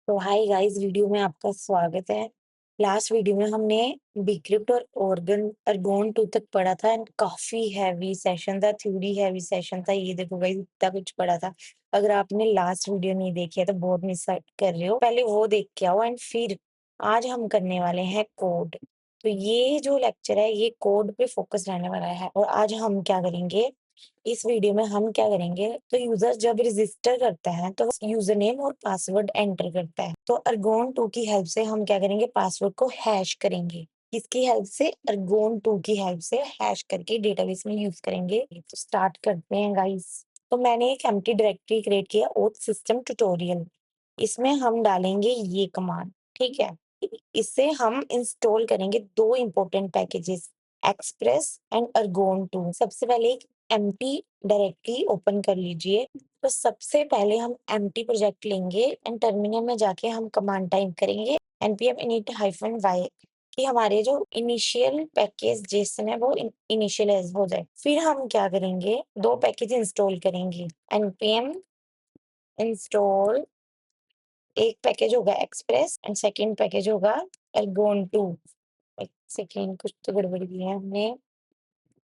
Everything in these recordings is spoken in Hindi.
तो हाय गाइस, वीडियो में आपका स्वागत है। लास्ट वीडियो में हमने बिक्रिप्ट और अर्गोन 2 तक पढ़ा था एंड काफी हैवी सेशन था, थ्योरी हैवी सेशन था। ये देखो गाइस, इतना कुछ पढ़ा था। अगर आपने लास्ट वीडियो नहीं देखी है तो बहुत मिस कर रहे हो। पहले वो देख के आओ एंड फिर आज हम करने वाले हैं कोड। तो ये जो लेक्चर है ये कोड पे फोकस रहने वाला है। और आज हम क्या करेंगे, इस वीडियो में हम क्या करेंगे, तो यूजर जब रजिस्टर करता है तो यूजर नेम और पासवर्ड एंटर करता है। तो अर्गोन 2 की हेल्प से हम क्या करेंगे, पासवर्ड को हैश करेंगे। किसकी हेल्प से? अर्गोन 2 की हेल्प से हैश करके डेटाबेस में यूज करेंगे। तो स्टार्ट करते हैं गाइस। तो मैंने एक एम्प्टी डायरेक्टरी क्रिएट किया, ओथ सिस्टम ट्यूटोरियल। इसमें हम डालेंगे ये कमांड, ठीक है। इससे हम इंस्टॉल करेंगे दो important packages, express and argon 2। सबसे पहले एक एम्प्टी डायरेक्टरी ओपन कर लीजिए। तो सबसे पहले हम एम्प्टी प्रोजेक्ट लेंगे एंड टर्मिनल में जाके हम कमांड टाइप करेंगे npm init -y, कि हमारे जो इनिशियल पैकेज जेसन है वो इनिशियलाइज हो जाए। फिर हम क्या करेंगे, दो पैकेज इंस्टॉल करेंगे। npm इंस्टॉल, एक पैकेज होगा एक्सप्रेस एंड सेकंड पैकेज होगा अर्गोन 2। एक सेकंड, कुछ तो गड़बड़ की है हमने,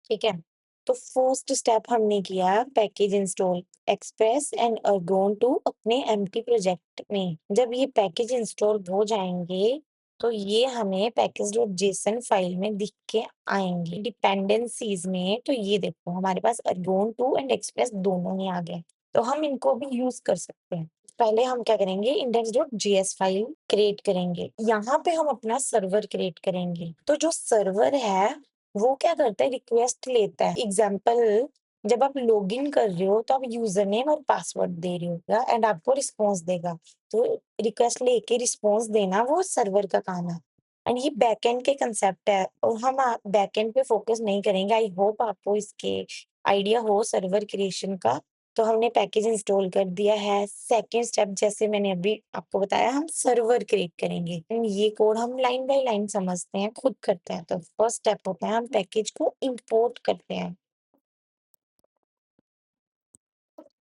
ठीक है। तो फर्स्ट स्टेप हमने किया package install express and argon 2 अपने एम्प्टी प्रोजेक्ट में। जब ये पैकेज इंस्टॉल हो जाएंगे तो ये हमें पैकेज डॉट जेसन फाइल में दिख के आएंगे डिपेंडेंसीज में। तो ये देखो हमारे पास अर्गोन 2 एंड एक्सप्रेस दोनों ही आ गए, तो हम इनको भी यूज कर सकते हैं। पहले हम क्या करेंगे, index dot JS file create करेंगे। यहाँ पे हम अपना सर्वर क्रिएट करेंगे। तो जो सर्वर है वो क्या करता है, रिक्वेस्ट लेता है। एग्जाम्पल, जब आप लॉगिन कर रहे हो तो आप यूजर नेम और पासवर्ड दे रहे हो एंड आपको रिस्पॉन्स देगा। तो रिक्वेस्ट लेके रिस्पॉन्स देना वो सर्वर का काम है। एंड ये बैकएंड के कंसेप्ट है और हम बैकएंड पे फोकस नहीं करेंगे। आई होप आपको इसके आइडिया हो सर्वर क्रिएशन का। तो हमने पैकेज इंस्टॉल कर दिया है। सेकेंड स्टेप, जैसे मैंने अभी आपको बताया, हम सर्वर क्रिएट करेंगे। ये कोड हम लाइन बाय लाइन समझते हैं, खुद करते हैं। तो फर्स्ट स्टेप होता है हम पैकेज को इंपोर्ट करते हैं।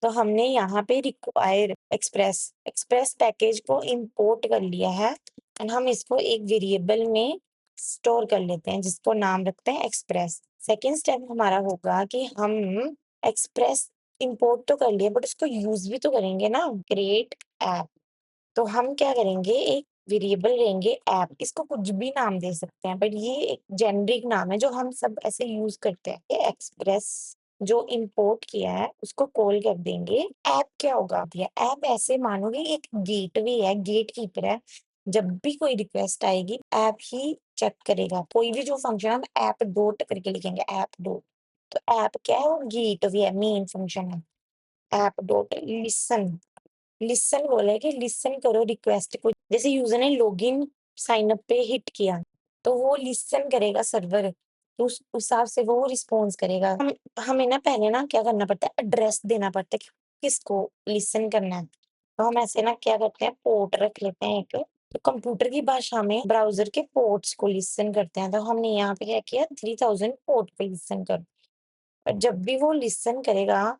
तो हमने यहाँ पे रिक्वायर एक्सप्रेस एक्सप्रेस पैकेज को इंपोर्ट कर लिया है एंड हम इसको एक वेरिएबल में स्टोर कर लेते हैं जिसको नाम रखते हैं एक्सप्रेस। सेकेंड स्टेप हमारा होगा कि हम एक्सप्रेस इंपोर्ट तो कर लिया बट उसको यूज भी तो करेंगे ना, क्रिएट ऐप। तो हम क्या करेंगे, एक वेरिएबल लेंगे ऐप, इसको कुछ भी नाम दे सकते हैं बट ये एक जेनरिक नाम है जो हम सब ऐसे यूज करते हैं। ये एक्सप्रेस जो इंपोर्ट किया है उसको कॉल कर देंगे। ऐप क्या होगा दिया, ऐप ऐसे मानोगे एक गेटवे है, गेट कीपर है। जब भी कोई रिक्वेस्ट आएगी ऐप ही चेक करेगा। कोई भी जो फंक्शन हम ऐप डॉट करके लिखेंगे, ऐप डॉट। तो ऐप क्या है, वो गेटवे है, मेन फंक्शन है। ऐप डॉट लिसन, लिसन बोला है कि लिसन करो रिक्वेस्ट को। जैसे यूजर ने लॉगिन साइन अप पे हिट किया तो वो लिसन करेगा सर्वर, तो उस हिसाब से वो रिस्पॉन्स करेगा। हमें ना पहले ना क्या करना पड़ता है, एड्रेस देना पड़ता है कि किसको लिसन करना है। तो हम ऐसे ना क्या करते हैं, पोर्ट रख लेते हैं एक। तो कंप्यूटर की भाषा में ब्राउजर के पोर्ट्स को लिसन करते हैं। तो हमने यहाँ पे क्या किया, 3000 पोर्ट पे लिसन कर। और जब भी वो लिसन करेगा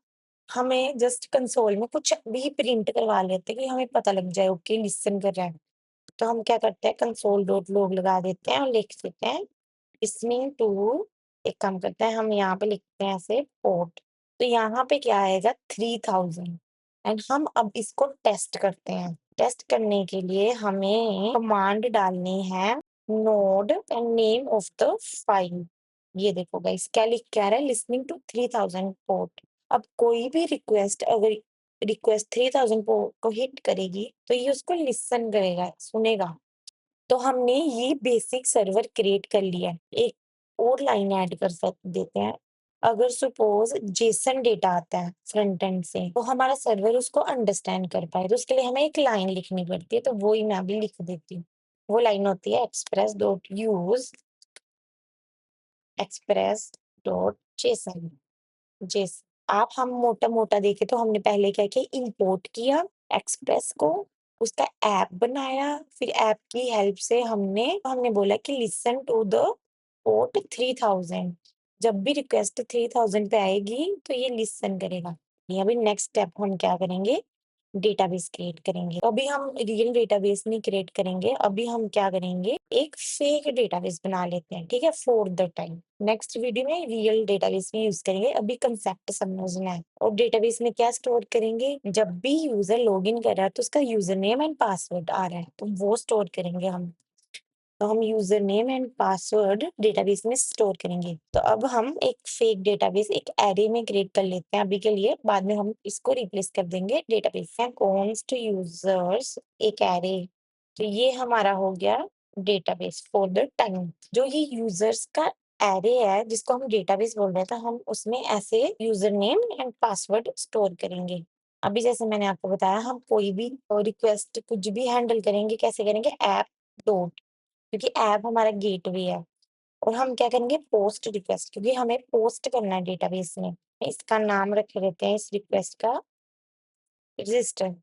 हमें जस्ट कंसोल में कुछ भी प्रिंट करवा लेते हैं कि हमें पता लग जाए ओके लिसन कर रहा है। तो हम क्या करते हैं, कंसोल डॉट लॉग लगा देते हैं और लिख देते हैं लिसनिंग टू। एक काम करते हैं, हम यहाँ पे लिखते हैं ऐसे पोर्ट। तो यहाँ पे क्या आएगा, 3000। एंड हम अब इसको टेस्ट करते हैं। टेस्ट करने के लिए हमें कमांड डालनी है node and name of the file. ये देखो गाइस क्या लिख के आ रहा है, लिसनिंग टू 3000 पोर्ट। अब कोई भी रिक्वेस्ट अगर रिक्वेस्ट 3000 को हिट करेगी तो ये उसको लिसन करेगा, सुनेगा। तो हमने ये बेसिक सर्वर क्रिएट कर लिया है। एक और लाइन ऐड कर सक देते हैं। अगर सपोज जेसन डेटा आता है फ्रंट एंड से तो हमारा सर्वर उसको अंडरस्टैंड कर पाए तो उसके लिए हमें एक लाइन लिखनी पड़ती है। तो वो ही मैं अभी लिख देती हूँ। वो लाइन होती है express dot use express dot JSON. जिस आप हम मोटा-मोटा देखें तो हमने पहले क्या किया, इंपोर्ट किया एक्सप्रेस को, उसका ऐप बनाया, फिर ऐप की हेल्प से हमने बोला कि लिसन टू द पोर्ट 3000। जब भी रिक्वेस्ट 3000 पे आएगी तो ये लिसन करेगा। ये अभी नेक्स्ट स्टेप हम क्या करेंगे, डेटाबेस क्रिएट करेंगे। अभी हम रियल डेटाबेस नहीं क्रिएट करेंगे, अभी हम क्या करेंगे, एक फेक डेटाबेस बना लेते हैं, ठीक है, for the time. Next video में रियल डेटाबेस में यूज करेंगे, अभी कंसेप्ट समझना है। और डेटाबेस में क्या स्टोर करेंगे, जब भी यूजर लॉगिन कर रहा है तो उसका यूजर नेम एंड पासवर्ड आ रहा है तो वो स्टोर करेंगे हम। तो हम user name and password database में स्टोर करेंगे। तो अब हम एक फेक डेटाबेस एक एरे में क्रिएट कर लेते हैं अभी के लिए, बाद में हम इसको रिप्लेस कर देंगे डेटाबेस से। कॉन्स्ट यूजर्स एक एरे, तो ये हमारा हो गया डेटाबेस फॉर द टाइम। जो ये यूजर्स का एरे है जिसको हम डेटाबेस बोल रहे थे, हम उसमें ऐसे user name and password store करेंगे। अभी जैसे मैंने आपको बताया, हम कोई भी रिक्वेस्ट कुछ भी हैंडल करेंगे, कैसे करेंगे, ऐप डॉट, क्योंकि ऐप हमारा गेटवे है। और हम क्या करेंगे, पोस्ट रिक्वेस्ट, क्योंकि हमें पोस्ट करना है डेटाबेस में। इसका नाम रख देते हैं इस रिक्वेस्ट का रजिस्टर।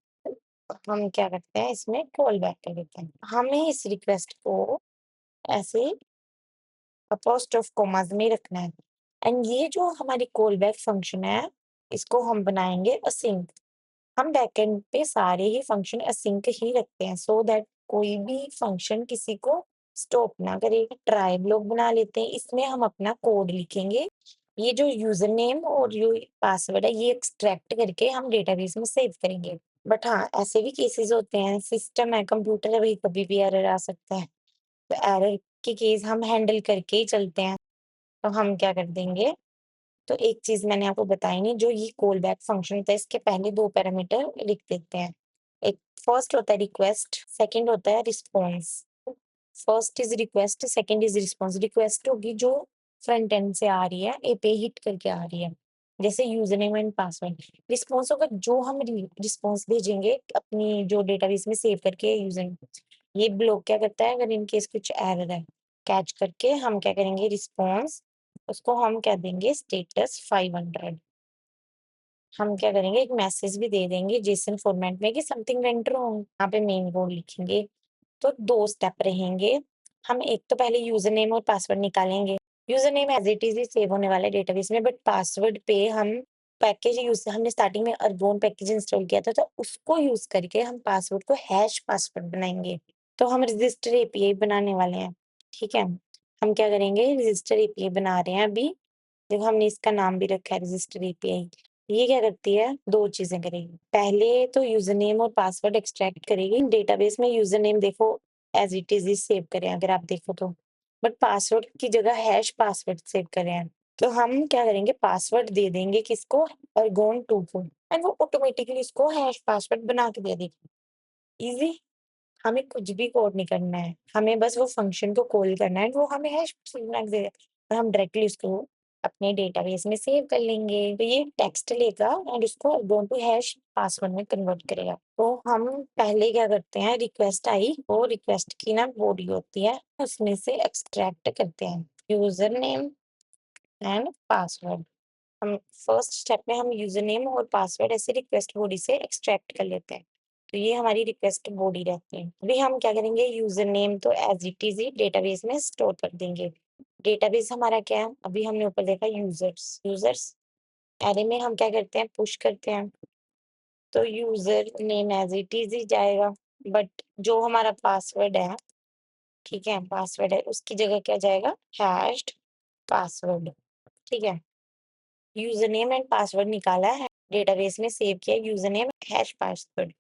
हम क्या करते हैं, इसमें कॉल बैक कर देते हैं। हमें इस रिक्वेस्ट को ऐसे अपोस्ट्रोफ कॉमास में रखना है। एंड ये जो हमारी कॉल बैक फंक्शन है, इसको हम बनाएंगे असिंक। हम बैकएंड पे सारे ही फंक्शन असिंक ही रखते हैं, सो दैट कोई भी फंक्शन किसी को स्टॉप ना करे। ट्राई ब्लॉक बना लेते हैं, इसमें हम अपना कोड लिखेंगे। ये जो यूजर नेम और जो पासवर्ड है, ये एक्सट्रैक्ट करके हम डेटाबेस में सेव करेंगे। बट हाँ, ऐसे भी केसेस होते हैं, सिस्टम है, कंप्यूटर है, भाई कभी भी एरर आ सकता है। तो एरर के केस हम हैंडल करके ही चलते हैं। तो हम क्या कर देंगे, तो एक चीज़ मैंने आपको बताई नहीं, जो ये कॉल बैक फंक्शन होता है, इसके पहले 2 पैरामीटर लिख देते हैं। एक फर्स्ट होता है रिक्वेस्ट, सेकंड होता है response. First is request, second is response. Request होगी जो फ्रंट एंड से आ रही है, ए पे हिट करके आ रही है, जैसे user name and password. Response होगा जो हम रिस्पॉन्स भेजेंगे अपनी जो डेटाबेस में सेव करके यूज़र। ये ब्लॉक क्या करता है, अगर इन केस कुछ एरर है, कैच करके हम क्या करेंगे, रिस्पॉन्स, उसको हम क्या देंगे, स्टेटस 500। हम क्या करेंगे, एक मैसेज भी दे देंगे जेसन फॉर्मेट में कि समथिंग वेंट रॉन्ग। यहाँ पे मेन कोड लिखेंगे। तो 2 स्टेप रहेंगे। हम एक तो पहले यूज़र नेम और पासवर्ड निकालेंगे। User name as it is he save होने वाला है डेटाबेस में, बट पासवर्ड पे हम पैकेज यूज़, हमने स्टार्टिंग में अरगोन पैकेज इंस्टॉल किया था, तो उसको यूज़ करके हम पासवर्ड को हैश पासवर्ड बनाएँगे। तो हम रजिस्टर एपीआई बनाने वाले हैं, ठीक है? हम क्या करेंगे, रजिस्टर एपीआई बना रहे हैं अभी। देखो हमने इसका नाम भी रखा है रजिस्टर एपीआई। ये क्या करती है, 2 चीज़ें करेगी। पहले तो यूज़र नेम और पासवर्ड एक्सट्रैक्ट करेगी। डेटाबेस में यूज़र नेम देखो as it is he save करें अगर आप देखो तो। बट पासवर्ड की जगह हैश पासवर्ड सेव करें हैं। तो हम क्या करेंगे, पासवर्ड दे देंगे किसको, अरगोन 2 को, एंड वो ऑटोमेटिकली इसको हैश पासवर्ड बना के दे देगी। ईज़ी। हमें कुछ भी कोड नहीं करना है, हमें बस वो फ़ंक्शन को कॉल करना है, वो हमें हैश बना के देगा और हम डायरेक्टली उसको अपने डेटाबेस में सेव कर लेंगे। तो ये टेक्स्ट लेगा एंड उसको गोइंग टू हैश पासवर्ड में कन्वर्ट करेगा। तो हम पहले क्या करते हैं, रिक्वेस्ट आई, वो रिक्वेस्ट की ना बॉडी होती है, उसमें से एक्सट्रैक्ट करते हैं यूज़र नेम एंड पासवर्ड। हम फर्स्ट स्टेप में हम यूज़र नेम और पासवर्ड ऐसे रिक्वेस्ट बॉडी से एक्सट्रैक्ट कर लेते हैं। तो ये हमारी रिक्वेस्ट बॉडी रहती है। अभी हम क्या करेंगे, यूज़र नेम तो as it is he database में स्टोर कर देंगे। डेटाबेस हमारा क्या है, अभी हमने ऊपर देखा यूज़र्स, यूज़र्स एरे में हम क्या करते हैं, पुश करते हैं। तो user name as it is ही जाएगा, बट जो हमारा पासवर्ड है, ठीक है, पासवर्ड है, उसकी जगह क्या जाएगा, हैश्ड पासवर्ड, ठीक है। यूज़र नेम एंड पासवर्ड निकाला है, डेटाबेस में सेव किया user name hash password.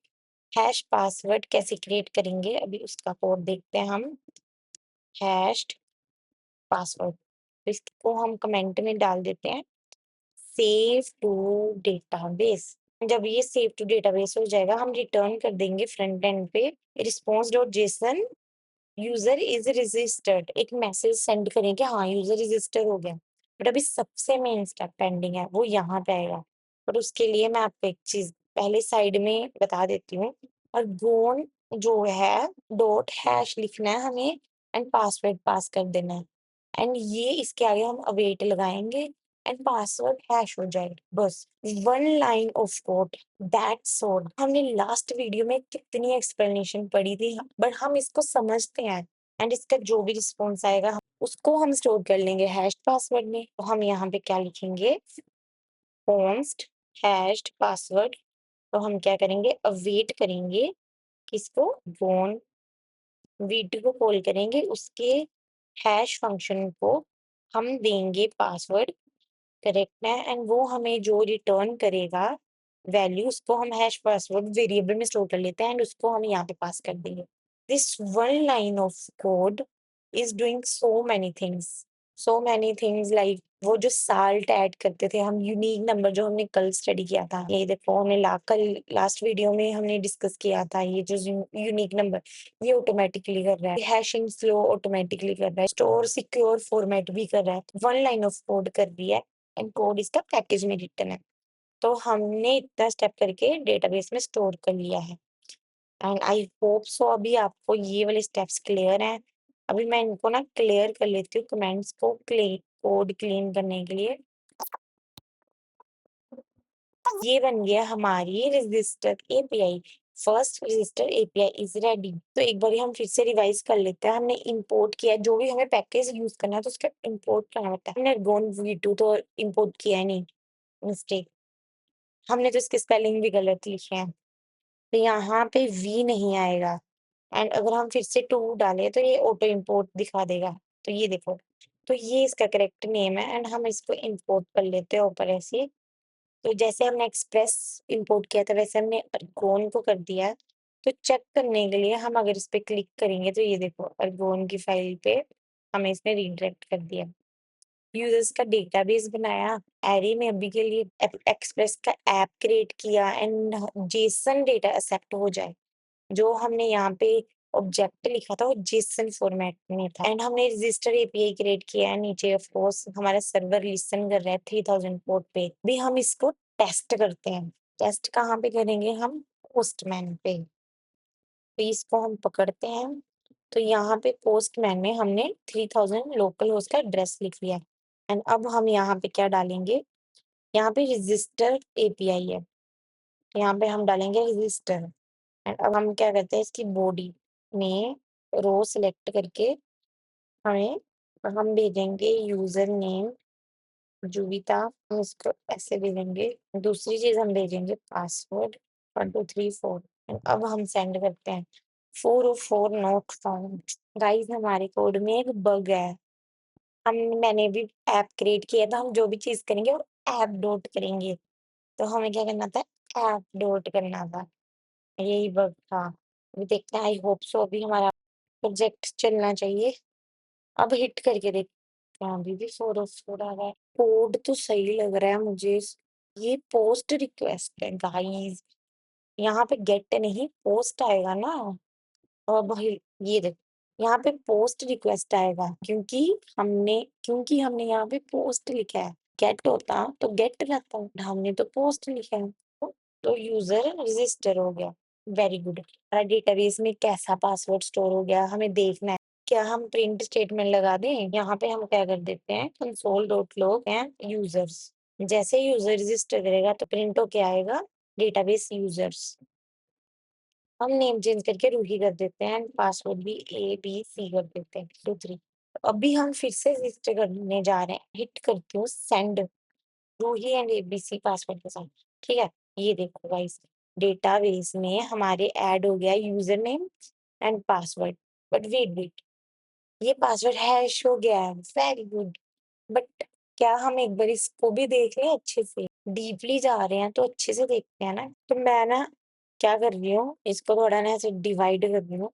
Hash password कैसे क्रिएट करेंगे, अभी उसका कोड देखते हैं हम। हैश्ड पासवर्ड, तो इसको हम कमेंट में डाल देते हैं, सेव टू डेटाबेस। जब ये सेव टू डेटाबेस हो जाएगा, हम रिटर्न कर देंगे फ्रंट एंड पे response dot JSON user is registered, एक मैसेज सेंड करें कि हाँ यूजर रजिस्टर हो गया। बट अभी सबसे मेन स्टेप पेंडिंग है, वो यहाँ पे आएगा। बट उसके लिए मैं आपको एक चीज पहले साइड में बता देती हूँ। और गोन जो है डॉट हैश लिखना है हमें एंड पासवर्ड पास कर देना है। एंड ये इसके आगे हम अवेट लगाएंगे एंड पासवर्ड हैश हो जाएगा, बस 1 line of code, that's all. हमने लास्ट वीडियो में कितनी एक्सप्लेनेशन पढ़ी थी, बट हम इसको समझते हैं एंड इसका जो भी रिस्पॉन्स आएगा उसको हम स्टोर कर लेंगे हैश पासवर्ड में। तो हम यहाँ पे क्या लिखेंगे, कॉन्स्ट हैश्ड पासवर्ड तो हम क्या करेंगे, अवेट करेंगे किसको, बोन वीटी को कॉल करेंगे, उसके हैश फंक्शन को हम देंगे पासवर्ड, करेक्ट है, एंड वो हमें जो रिटर्न करेगा वैल्यू, उसको हम हैश पासवर्ड वेरिएबल में स्टोर कर लेते हैं एंड उसको हम यहाँ पे पास कर देंगे। This one line of code is doing so many things like वो जो साल्ट ऐड करते थे हम, यूनिक नंबर जो हमने कल स्टडी किया था, ये देखो हमने कल लास्ट वीडियो में हमने डिस्कस किया था, ये जो यूनिक नंबर ये ऑटोमेटिकली कर रहा है, हैशिंग स्लो ऑटोमेटिकली कर रहा है, स्टोर सिक्योर फॉर्मेट भी कर रहा है, वन लाइन ऑफ कोड कर रही है एंड कोड इसका पैकेज में रिटर्न है। तो हमने इतना स्टेप करके डेटाबेस में स्टोर कर लिया है एंड आई होप सो अभी आपको ये वाले स्टेप्स क्लियर हैं। अभी मैं इनको ना क्लियर कर लेती हूँ कमेंट्स को, कोड क्लीन करने के लिए। ये बन गया हमारी register API, first resistor API is ready. तो एक बार हम फिर से रिवाइज कर लेते हैं, हमने इंपोर्ट किया जो भी हमें पैकेज यूज करना है तो उसका इंपोर्ट करना होता है। हमने गोन वी2 तो इंपोर्ट किया है नहीं, मिस्टेक, हमने तो इसके स्पेलिंग भी गलत लिखे हैं, तो यहाँ पे वी नहीं आएगा एंड अगर हम फिर से टू डालें तो ये ऑटो इंपोर्ट दिखा देगा। तो ये देखो, तो ये इसका करेक्ट नेम है एंड हम इसको इंपोर्ट कर लेते हैं ऊपर ऐसे। तो जैसे हमने एक्सप्रेस इंपोर्ट किया था वैसे हमने अर्गोन को कर दिया। तो चेक करने के लिए हम अगर इस पे क्लिक करेंगे तो ये देखो अर्गोन की फाइल पे हमें इसने रीडायरेक्ट कर दिया। यूजर्स का डेटाबेस बनाया, एरे में अभी के लिए एक्सप्रेस का ऐप क्रिएट किया एंड जेसन डेटा एक्सेप्ट हो जाए, जो हमने यहाँ पे ऑब्जेक्ट लिखा था वो जेसन फॉर्मेट में था एंड हमने रजिस्टर एपीआई क्रिएट किया है। नीचे ऑफ कोर्स हमारा सर्वर लिसन कर रहा है 3000 पोर्ट पे। भी हम इसको टेस्ट करते हैं, टेस्ट कहाँ पे करेंगे हम, पोस्टमैन पे। तो इसको हम पकड़ते हैं, तो यहाँ पे पोस्टमैन में हमने 3000 लोकल होस्ट का एड्रेस लिख लिया एंड अब हम यहाँ पे क्या डालेंगे, यहाँ पे रजिस्टर एपीआई है, यहाँ पे हम डालेंगे रजिस्टर एंड अब हम क्या करते हैं इसकी बॉडी में रो सिलेक्ट करके हमें हम भेजेंगे यूजर नेम जुविता, हम इसको ऐसे भेजेंगे। दूसरी चीज हम भेजेंगे पासवर्ड 1234 अब हम सेंड करते हैं 404 नॉट फाउंड। गाइस हमारे कोड में एक बग है, हम मैंने भी ऐप क्रिएट किया था, हम जो भी चीज करेंगे वो ऐप डॉट करेंगे, तो हमें क्या करना था, ऐप डॉट करना था, यही बग था। अभी देखते हैं, आई होप सो अभी हमारा प्रोजेक्ट चलना चाहिए। अब हिट करके देखते हैं, अभी भी 404 आ रहा है, कोड तो सही लग रहा है मुझे। ये पोस्ट रिक्वेस्ट है गाइस, यहाँ पे गेट नहीं पोस्ट आएगा ना। और भाई ये देख, यहाँ पे पोस्ट रिक्वेस्ट आएगा क्योंकि हमने यहाँ पे पोस्ट लिखा है, गेट होता तो गेट रहता, हमने तो पोस्ट लिखा है। तो यूजर रजिस्टर हो गया, वेरी गुड। हमारा डेटाबेस में कैसा पासवर्ड स्टोर हो गया हमें देखना है। क्या हम प्रिंट स्टेटमेंट लगा दें, यहाँ पे हम क्या कर देते हैं, console dot log and users. जैसे यूजर रजिस्टर करेगा तो प्रिंट होके आएगा डेटाबेस यूजर्स। हम नेम चेंज करके रूही कर देते हैं एंड पासवर्ड भी ABC कर देते हैं 2 3। अभी हम फिर से रजिस्टर करने जा रहे हैं, हिट करती हूँ send, Ruhi and ABC password के साथ, ठीक है। ये देखो गाइस, डेटाबेस में हमारे ऐड हो गया user name and password, but wait wait, ये पासवर्ड हैश हो गया है, वेरी गुड। बट क्या हम एक बार इसको भी देख लें अच्छे से, डीपली जा रहे हैं तो अच्छे से देखते हैं ना। तो मैं ना क्या कर रही हूँ, इसको थोड़ा ना ऐसे डिवाइड कर रही हूँ,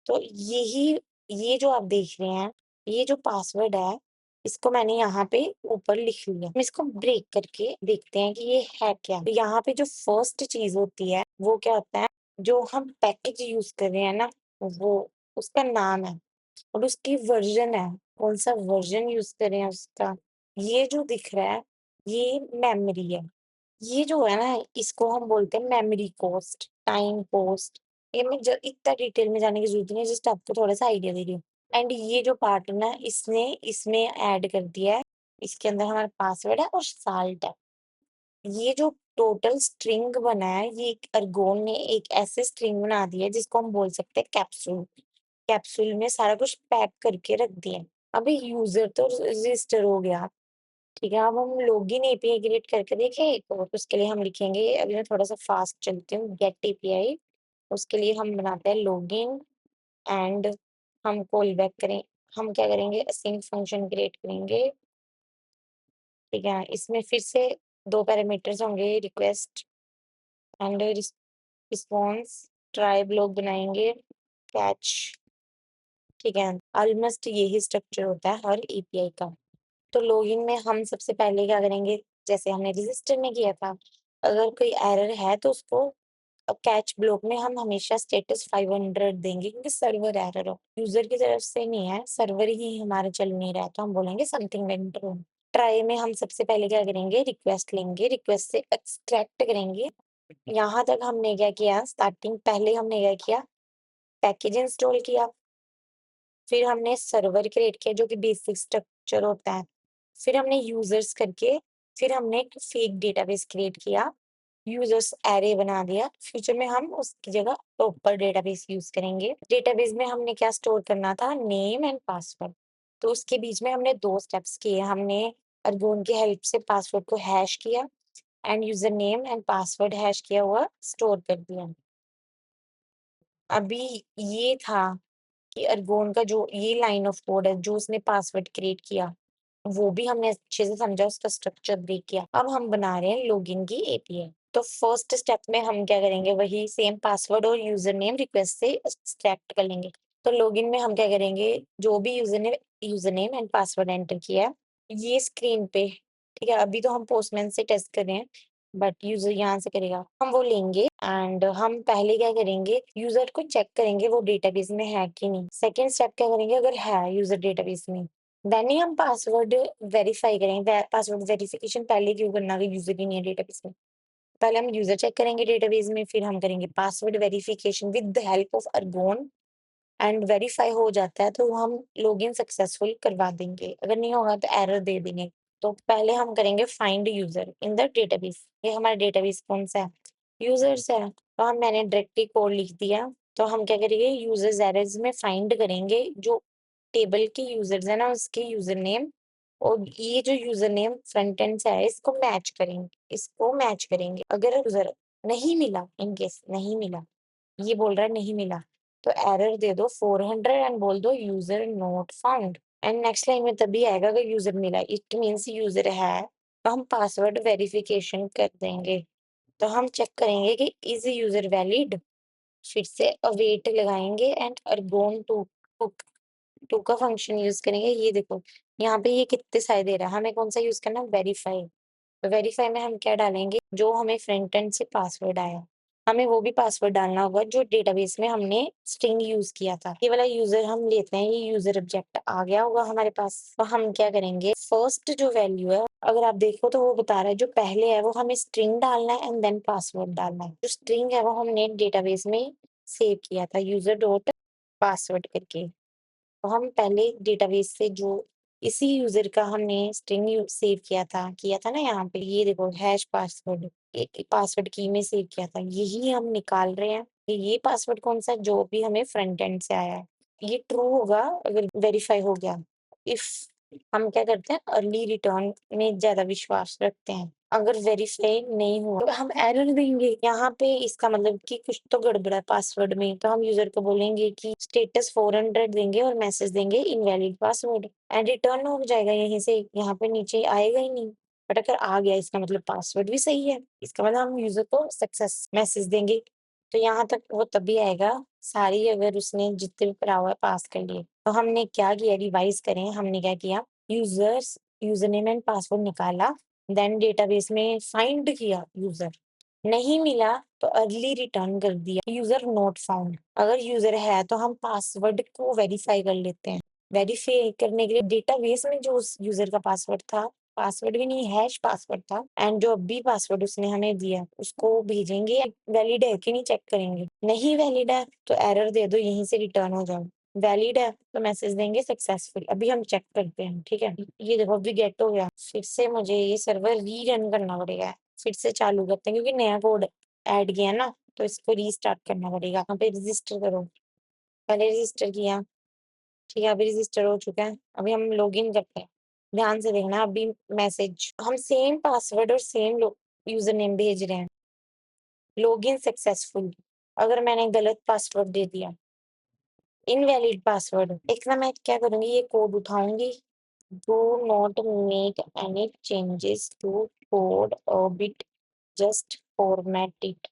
तो यही, ये जो आप देख रहे हैं, ये जो पासवर्ड है इसको मैंने यहाँ पे ऊपर लिख लिया। हम इसको ब्रेक करके देखते हैं कि ये है क्या। तो यहाँ पे जो फर्स्ट चीज होती है वो क्या होता है, जो हम पैकेज यूज कर रहे हैं ना, वो उसका नाम है और उसकी वर्जन है, कौन सा वर्जन यूज कर रहे हैं उसका। ये जो दिख रहा है ये मेमोरी है, ये जो है ना इसको हम बोलते हैं मेमोरी कॉस्ट, टाइम कॉस्ट। ये मैं इतना डिटेल में जाने की जरूरत नहीं है, जस्ट आपको थोड़ा सा आइडिया दे रही हूँ। एंड ये जो पार्ट है ना इसने इसमें ऐड कर दिया है, इसके अंदर हमारा पासवर्ड है और साल्ट है। ये जो टोटल स्ट्रिंग बना है, ये अर्गोन ने एक ऐसे स्ट्रिंग बना दिया है जिसको हम बोल सकते हैं कैप्सूल। कैप्सूल में सारा कुछ पैक करके रख दिया है। अभी यूजर तो रजिस्टर हो गया, ठीक है, अब हम लॉगिन एपीआई क्रिएट करके देखें तो उसके लिए हम लिखेंगे, अभी मैं थोड़ा-सा फास्ट चलती हूँ, गेट एपीआई। उसके लिए हम बनाते हैं लॉगिन एंड हम कॉल बैक करें, हम क्या करेंगे असाइन फंक्शन क्रिएट करेंगे, ठीक है? इसमें फिर से 2 पैरामीटर्स होंगे, request and response, try block बनाएँगे, कैच, ठीक है? ऑलमोस्ट यही स्ट्रक्चर होता है हर एपीआई का। तो लॉगिन में हम सबसे पहले क्या करेंगे, जैसे हमने रजिस्टर में किया था, अगर कोई एरर है तो उसको कैच ब्लॉक में हम हमेशा स्टेटस 500 देंगे क्योंकि सर्वर एरर हो। यूज़र की तरफ से नहीं है, सर्वर ही हमारा चल नहीं रहा है, तो हम बोलेंगे समथिंग वेंट रॉन्ग। ट्राई में हम सबसे पहले क्या करेंगे, रिक्वेस्ट लेंगे, रिक्वेस्ट से एक्सट्रैक्ट करेंगे। यहाँ तक हमने क्या किया, स्टार्टिंग पहले हमने क्या किया, पैकेज इंस्टॉल किया। फिर हमने सर्वर क्रिएट किया जो कि बेसिक स्ट्रक्चर होता है। फिर हमने यूज़र्स करके फिर हमने एक फेक डेटाबेस क्रिएट किया, यूज़र्स एरे बना दिया। फ्यूचर में हम उसकी जगह प्रॉपर डेटाबेस यूज़ करेंगे। डेटाबेस में हमने क्या स्टोर करना था, नेम एंड पासवर्ड। तो उसके बीच में हमने 2 स्टेप्स किए। हमने अर्गोन की हेल्प से पासवर्ड को हैश किया end user name and password hash किया हुआ स्टोर कर दिया। अभी ये था कि अरगोन का जो ये लाइन ऑफ कोड है, जो उसने पासवर्ड क्रिएट किया, वो भी हमने अच्छे से समझा, उसका स्ट्रक्चर ब्रेक किया। अब हम बना रहे हैं लॉगिन की एपीआई। तो फर्स्ट स्टेप में हम क्या करेंगे, वही सेम पासवर्ड और यूज़र नेम रिक्वेस्ट से एक्सट्रैक्ट कर लेंगे। तो लॉगिन में हम क्या करेंगे, जो भी user name and password enter किया है, ये स्क्रीन पे, ठीक है? अभी तो हम पोस्टमैन से टेस्ट कर रहे हैं, बट यूज़र यहाँ से करेगा। हम वो लेंगे एंड हम पहले क्या करेंगे, यूज़र को चेक करेंगे वो डेटाबेस में है कि नहीं। सेकंड स्टेप क्या करेंगे, अगर है यूज़र डेटाबेस में, देन ही हम पासवर्ड वेरीफाई करेंगे। पासवर्ड वेरिफिकेशन पहले क्यों करना अगर यूज़र ही नहीं है डेटाबेस में। पहले हम यूज़र चेक करेंगे डेटाबेस में, फिर हम करेंगे password verification with the help of Argon and verify हो जाता है तो हम लॉगिन सक्सेसफुल करवा देंगे। अगर नहीं होगा तो एरर दे देंगे। तो पहले हम करेंगे find user in the database. ये हमारा डेटाबेस कौन-सा है? यूज़र्स है। तो मैंने डायरेक्टली कोड लिख दिया। तो हम क्या करेंगे, यूज़र्स एरर्स में फाइंड करेंगे जो टेबल के यूज़र्स है ना, उसके यूज़र नेम और ये जो यूज़र नेम फ्रंट एंड से है इसको मैच करेंगे। अगर यूज़र नहीं मिला, इन केस नहीं मिला, ये बोल रहा है नहीं मिला, तो एरर दे दो 400 एंड बोल दो user not found and next line में तभी आएगा अगर यूज़र मिला, इट मीन्स यूज़र है, तो हम पासवर्ड वेरिफिकेशन कर देंगे। तो हम चेक करेंगे कि इज़ यूज़र वैलिड? फिर से अवेट लगाएँगे एंड अरगोन टू का फंक्शन यूज़ करेंगे। ये देखो, यहाँ पे ये कितने सारे दे रहा है, हमें कौन-सा यूज़ करना है? वेरीफाई। तो वेरीफाई में हम क्या डालेंगे? जो हमें फ्रंट एंड से पासवर्ड आया। हमें वो भी पासवर्ड डालना होगा जो डेटाबेस में हमने स्ट्रिंग यूज़ किया था। ये वाला यूज़र हम लेते हैं, ये यूज़र ऑब्जेक्ट आ गया होगा हमारे पास। तो हम क्या करेंगे, फर्स्ट जो वैल्यू है, अगर आप देखो तो वो बता रहा है जो पहले है वो हमें स्ट्रिंग डालना है एंड देन पासवर्ड डालना है। जो स्ट्रिंग है वो हमने डेटाबेस में सेव किया था यूज़र डॉट पासवर्ड करके। तो हम पहले डेटाबेस से जो इसी यूज़र का हमने स्ट्रिंग सेव किया था ना यहाँ पे, ये देखो हैश पासवर्ड, एक पासवर्ड की में सेव किया था, यही हम निकाल रहे हैं। ये पासवर्ड कौन-सा है जो भी हमें फ्रंट एंड से आया है। ये ट्रू होगा अगर वेरीफाई हो गया। इफ हम क्या करते हैं अर्ली रिटर्न में ज़्यादा विश्वास रखते हैं। अगर वेरीफाई नहीं हुआ तो हम एरर देंगे। यहाँ पे इसका मतलब कि कुछ तो गड़बड़ है पासवर्ड में, तो हम यूज़र को बोलेंगे कि स्टेटस 400 देंगे और मैसेज देंगे इनवैलिड पासवर्ड एंड रिटर्न हो जाएगा यहीं से, यहाँ पे नीचे आएगा ही नहीं। बट अगर आ गया इसका मतलब पासवर्ड भी सही है, इसका मतलब हम यूज़र को सक्सेस मैसेज देंगे। तो यहाँ तक वो तभी आएगा, सारी अगर उसने जितने भी पढ़ा हुआ है पास कर लिए। तो हमने क्या किया, रिवाइज़ करें, हमने क्या किया, यूज़र्स यूज़रनेम एंड पासवर्ड निकाला, देन डेटाबेस में फाइंड किया यूज़र, नहीं मिला तो अर्ली रिटर्न कर दिया यूज़र नॉट फाउंड। अगर यूज़र है तो हम पासवर्ड को वेरीफाई कर लेते हैं। वेरीफाई करने के लिए डेटाबेस में जो उस यूज़र का पासवर्ड था, पासवर्ड भी नहीं हैश पासवर्ड था एंड जो अभी पासवर्ड उसने हमें दिया उसको भेजेंगे, वैलिड है कि नहीं चेक करेंगे। नहीं वैलिड है तो एरर दे दो, यहीं से रिटर्न हो जाओ। वैलिड है तो मैसेज देंगे सक्सेसफुल। अभी हम चेक करते हैं, ठीक है? ये देखो अभी गेट हो गया। फिर से मुझे ये सर्वर रीरन करना पड़ेगा। फिर से चालू करते हैं क्योंकि नया कोड ऐड किया ना, तो इसको रीस्टार्ट करना पड़ेगा। यहाँ पे रजिस्टर करो, पहले रजिस्टर किया, ठीक है, अभी रजिस्टर हो चुका है। अभी हम लॉगिन करते हैं। ध्यान से देखना अभी मैसेज हम सेम पासवर्ड और सेम यूज़र नेम भेज रहे हैं। लॉगिन सक्सेसफुल अगर मैंने गलत पासवर्ड दे दिया, इनवैलिड पासवर्ड, एक ना मैं क्या करूँगी ये कोड उठाऊँगी, do not make any changes to code और बिट जस्ट फॉर्मेट इट।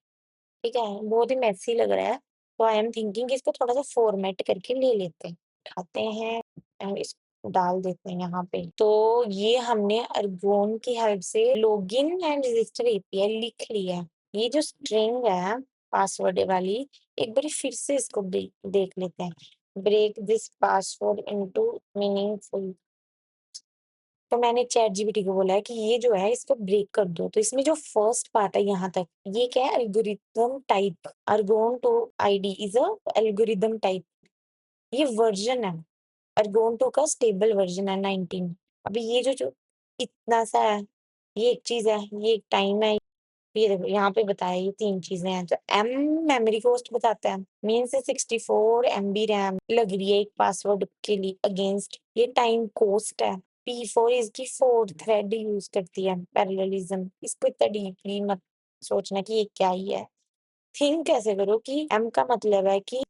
ठीक है, बहुत ही मेसी लग रहा है, तो आई एम थिंकिंग कि इसको थोड़ा-सा फॉर्मेट करके ले लेते हैं। उठाते हैं इसको डाल देते हैं यहाँ पे। तो ये हमने अरगोन की हेल्प से लॉगिन एंड रजिस्टर एपीआई लिख लिया है। ये जो स्ट्रिंग है पासवर्ड वाली, एक बारी फिर से इसको देख लेते हैं। Break this password into meaningful. तो मैंने चैट जीपीटी को बोला है कि ये जो है इसको ब्रेक कर दो। तो इसमें जो फर्स्ट पार्ट है यहाँ तक, ये क्या है algorithm type, Argon two ID is a algorithm type. ये वर्ज़न है, अर्गोन 2 का स्टेबल वर्ज़न है 19। अभी ये जो इतना सा है, ये एक चीज़ है, ये एक टाइम है। ये देखो यहाँ पे बताया ये 3 चीज़ें हैं। तो एम मेमोरी कॉस्ट बताता है, मीन्स 64 एमबी रैम लग रही है एक पासवर्ड के लिए अगेंस्ट। ये टाइम कॉस्ट है। P4 इसकी 4 थ्रेड यूज़ करती है पैरेललिज़्म। इसको इतना डीपली मत सोचना कि ये क्या ही है। थिंक ऐसे करो कि एम का मतलब है कि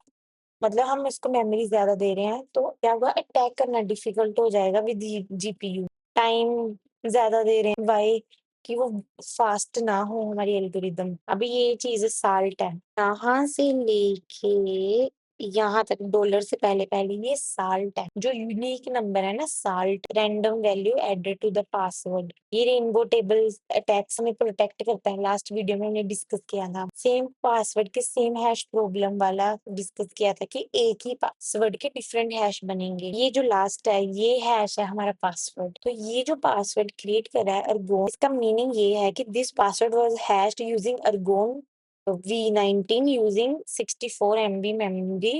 मतलब हम इसको मेमोरी ज़्यादा दे रहे हैं, तो क्या होगा अटैक करना डिफ़िकल्ट हो जाएगा विद जीपीयू। टाइम ज़्यादा दे रहे हैं, व्हाई? कि वो फ़ास्ट ना हो हमारी एल्गोरिदम। अभी ये चीज़ साल्ट है, यहाँ से लेके यहाँ तक डॉलर से पहले-पहले ये साल्ट है। जो यूनिक नंबर है ना salt, random value added to the password. ये रेनबो टेबल्स अटैक्स में प्रोटेक्ट करता है। लास्ट वीडियो में हमने डिस्कस किया था। सेम पासवर्ड के सेम हैश प्रॉब्लम वाला डिस्कस किया था कि एक ही पासवर्ड के डिफरेंट हैश बनेंगे। ये जो लास्ट है ये हैश है हमारा पासवर्ड। तो ये जो पासवर्ड क्रिएट करा है अर्गोन, इसका मीनिंग ये है कि this password was hashed using Argon V19 using 64 MB memory,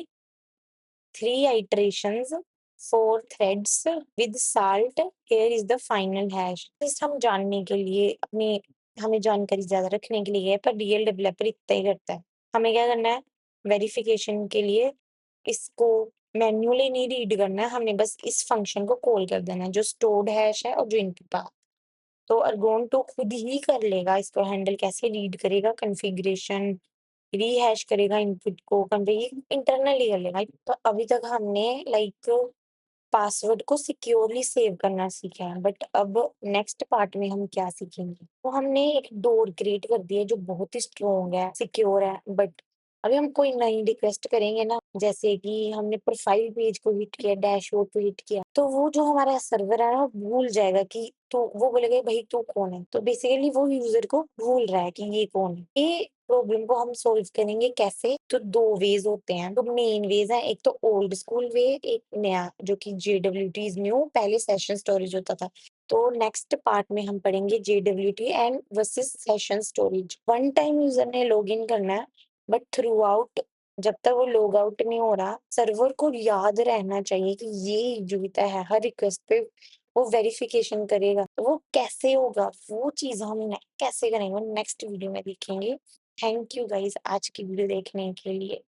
3 iterations, 4 threads with salt. Here is the final hash. Just हम जानने के लिए अपनी हमें जानकारी ज़्यादा रखने के लिए है, पर रियल डेवलपर इतना ही करता है। हमें क्या करना है? वेरिफिकेशन के लिए इसको मैन्युअली नहीं रीड करना है, हमने बस इस फंक्शन को कॉल कर देना है, जो स्टोर्ड हैश है और जो इनपुट पाथ। तो अर्गोन तो खुद ही कर लेगा इसको हैंडल, कैसे रीड करेगा कॉन्फ़िगरेशन, रीहैश करेगा इनपुट को, इंटरनली कर लेगा। तो अभी तक हमने लाइक पासवर्ड को सिक्योरली सेव करना सीखा है, बट अब नेक्स्ट पार्ट में हम क्या सीखेंगे? तो हमने एक डोर क्रिएट कर दी है जो बहुत ही स्ट्रॉन्ग है, सिक्योर है, बट अभी हम कोई नई रिक्वेस्ट करेंगे ना, जैसे कि हमने प्रोफाइल पेज को हिट किया, डैशबोर्ड को हिट किया, तो वो जो हमारा सर्वर है ना, वो भूल जाएगा कि तो वो बोलेगा भई तू कौन है? तो बेसिकली वो यूज़र को भूल रहा है कि ये कौन है। ये प्रॉब्लम को हम सॉल्व करेंगे कैसे? तो 2 वेज़ होते हैं, तो मेन वेज़ है, एक तो ओल्ड स्कूल वे, एक नया जो कि जेडब्ल्यूटी इज़ न्यू, पहले सेशन स्टोरेज होता था। तो नेक्स्ट पार्ट में हम पढ़ेंगे जेडब्ल्यूटी and versus session storage. One time user ने लॉगिन करना है, बट थ्रू आउट जब तक वो लॉग आउट नहीं हो रहा, सर्वर को याद रहना चाहिए कि ये जुड़ता है, हर रिक्वेस्ट पे वो वेरिफिकेशन करेगा। तो वो कैसे होगा? वो चीज़ हम कैसे करेंगे? नेक्स्ट वीडियो में देखेंगे। थैंक यू गाइस आज की वीडियो देखने के लिए।